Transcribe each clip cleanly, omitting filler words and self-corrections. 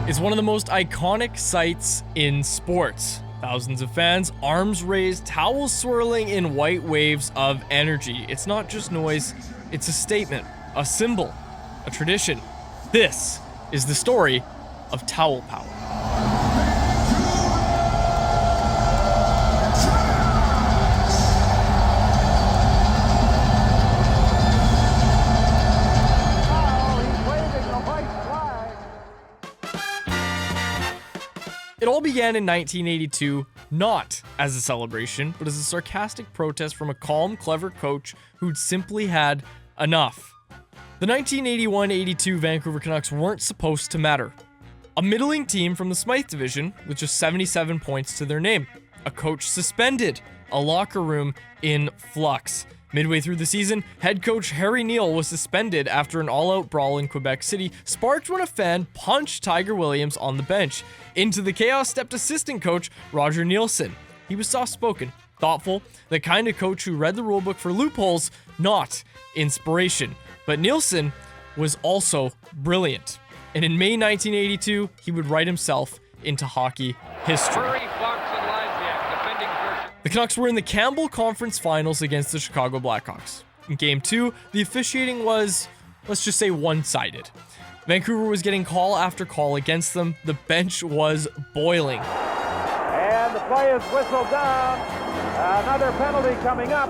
is one of the most iconic sights in sports. Thousands of fans, arms raised, towels swirling in white waves of energy. It's not just noise, it's a statement, a symbol, a tradition. This is the story of towel power. It all began in 1982, not as a celebration, but as a sarcastic protest from a calm, clever coach who'd simply had enough. The 1981-82 Vancouver Canucks weren't supposed to matter. A middling team from the Smythe division with just 77 points to their name. A coach suspended. A locker room in flux. Midway through the season, head coach Harry Neal was suspended after an all-out brawl in Quebec City sparked when a fan punched Tiger Williams on the bench. Into the chaos stepped assistant coach Roger Neilson. He was soft-spoken, thoughtful, the kind of coach who read the rulebook for loopholes, not inspiration. But Neilson was also brilliant. And in May 1982, he would write himself into hockey history. The Canucks were in the Campbell Conference Finals against the Chicago Blackhawks. In Game 2, the officiating was, let's just say, one-sided. Vancouver was getting call after call against them. The bench was boiling. And the play is whistled down. Another penalty coming up.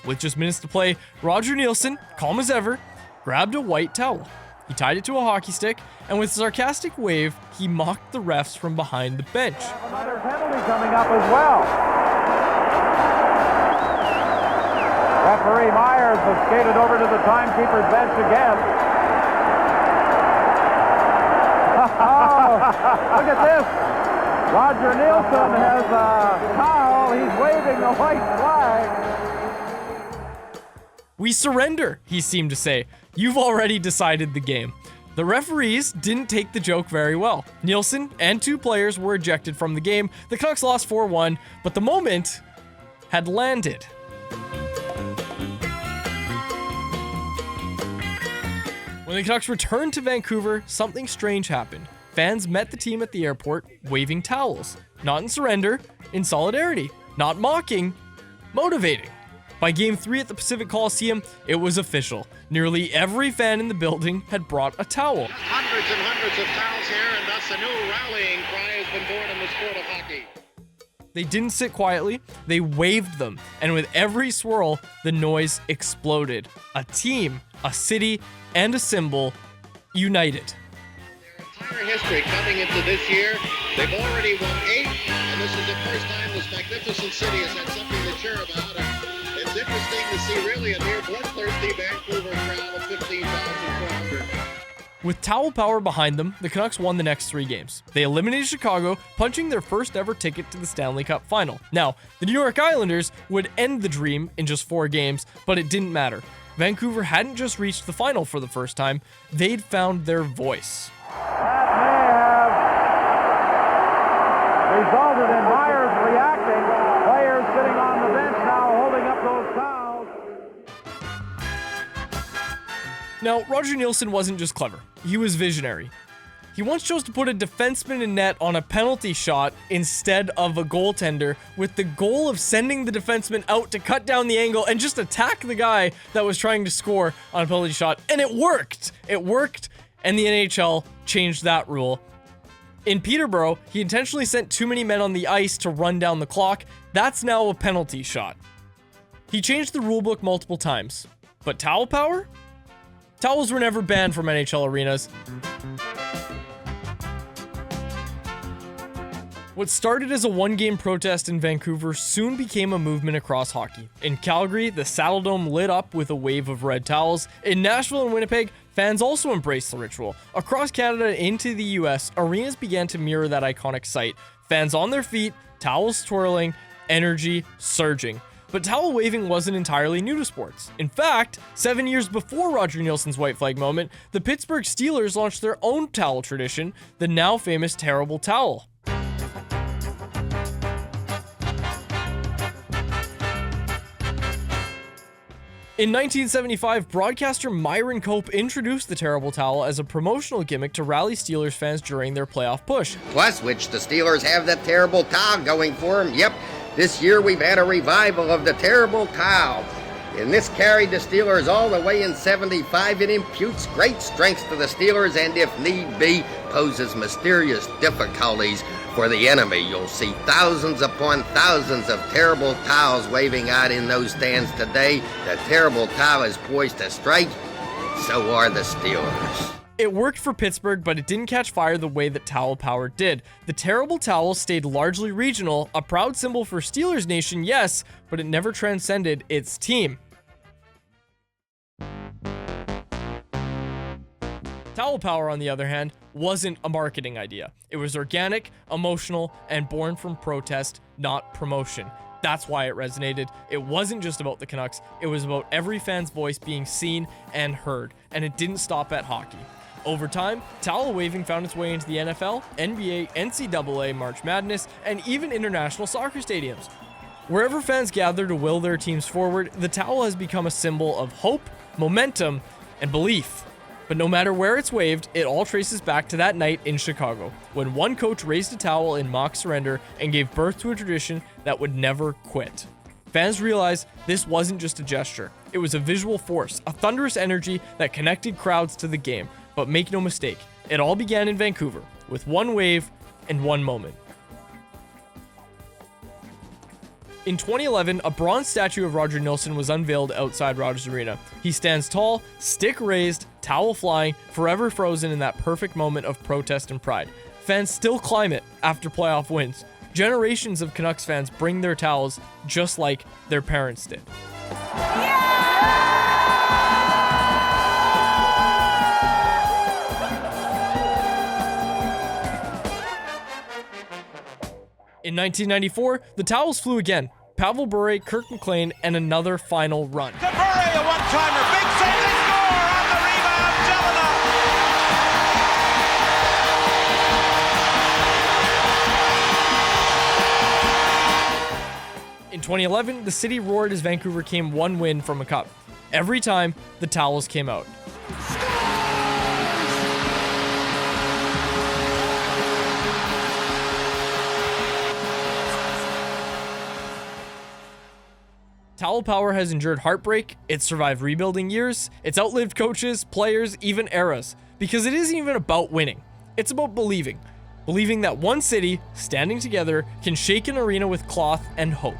With just minutes to play, Roger Neilson, calm as ever, grabbed a white towel. He tied it to a hockey stick, and with a sarcastic wave, he mocked the refs from behind the bench. Another penalty coming up as well. Referee Myers has skated over to the timekeeper's bench again. Oh, look at this. Roger Neilson has a towel. He's waving the white flag. We surrender, he seemed to say. You've already decided the game. The referees didn't take the joke very well. Neilson and two players were ejected from the game. The Canucks lost 4-1, but the moment had landed. When the Canucks returned to Vancouver, something strange happened. Fans met the team at the airport waving towels. Not in surrender, in solidarity. Not mocking, motivating. By Game 3 at the Pacific Coliseum, it was official. Nearly every fan in the building had brought a towel. Hundreds and hundreds of towels here, and thus a new rallying cry has been born in the sport of hockey. They didn't sit quietly, they waved them, and with every swirl, the noise exploded. A team, a city, and a symbol united. Their entire history coming into this year, they've already won 8, and this is the first time this magnificent city has had something to cheer about. And it's interesting to see really a near bloodthirsty Vancouver crowd of 15,400. With towel power behind them, the Canucks won the next 3 games. They eliminated Chicago, punching their first ever ticket to the Stanley Cup final. Now, the New York Islanders would end the dream in just 4 games, but it didn't matter. Vancouver hadn't just reached the final for the first time, they'd found their voice. That may have resulted in Myers reacting. Players sitting on the bench now holding up those towels. Now, Roger Neilson wasn't just clever, he was visionary. He once chose to put a defenseman in net on a penalty shot instead of a goaltender, with the goal of sending the defenseman out to cut down the angle and just attack the guy that was trying to score on a penalty shot. And it worked! It worked, and the NHL changed that rule. In Peterborough, he intentionally sent too many men on the ice to run down the clock. That's now a penalty shot. He changed the rulebook multiple times. But towel power? Towels were never banned from NHL arenas. What started as a one-game protest in Vancouver soon became a movement across hockey. In Calgary, the Saddledome lit up with a wave of red towels. In Nashville and Winnipeg, fans also embraced the ritual. Across Canada and into the US, arenas began to mirror that iconic sight. Fans on their feet, towels twirling, energy surging. But towel waving wasn't entirely new to sports. In fact, 7 years before Roger Neilson's white flag moment, the Pittsburgh Steelers launched their own towel tradition, the now famous terrible towel. In 1975, broadcaster Myron Cope introduced the terrible towel as a promotional gimmick to rally Steelers fans during their playoff push. Plus, which the Steelers have that terrible towel going for them. Yep, this year we've had a revival of the terrible towel. And this carried the Steelers all the way in 75. It imputes great strength to the Steelers and, if need be, poses mysterious difficulties for the enemy. You'll see thousands upon thousands of terrible towels waving out in those stands today. The terrible towel is poised to strike. So are the Steelers. It worked for Pittsburgh, but it didn't catch fire the way that Towel Power did. The terrible towel stayed largely regional, a proud symbol for Steelers Nation, yes, but it never transcended its team. Towel Power, on the other hand, wasn't a marketing idea. It was organic, emotional, and born from protest, not promotion. That's why it resonated. It wasn't just about the Canucks, it was about every fan's voice being seen and heard, and it didn't stop at hockey. Over time, towel waving found its way into the NFL, NBA, NCAA, March Madness, and even international soccer stadiums. Wherever fans gather to will their teams forward, the towel has become a symbol of hope, momentum, and belief. But no matter where it's waved, it all traces back to that night in Chicago, when one coach raised a towel in mock surrender and gave birth to a tradition that would never quit. Fans realized this wasn't just a gesture. It was a visual force, a thunderous energy that connected crowds to the game. But make no mistake, it all began in Vancouver, with one wave and one moment. In 2011, a bronze statue of Roger Neilson was unveiled outside Rogers Arena. He stands tall, stick raised, towel flying, forever frozen in that perfect moment of protest and pride. Fans still climb it after playoff wins. Generations of Canucks fans bring their towels just like their parents did. In 1994, the towels flew again. Pavel Bure, Kirk McLean, and another final run. To Bure, a one-timer, big save, they score on the rebound, Jelena. In 2011, the city roared as Vancouver came one win from a cup. Every time, the towels came out. Towel Power has endured heartbreak, it's survived rebuilding years, it's outlived coaches, players, even eras. Because it isn't even about winning. It's about believing. Believing that one city, standing together, can shake an arena with cloth and hope.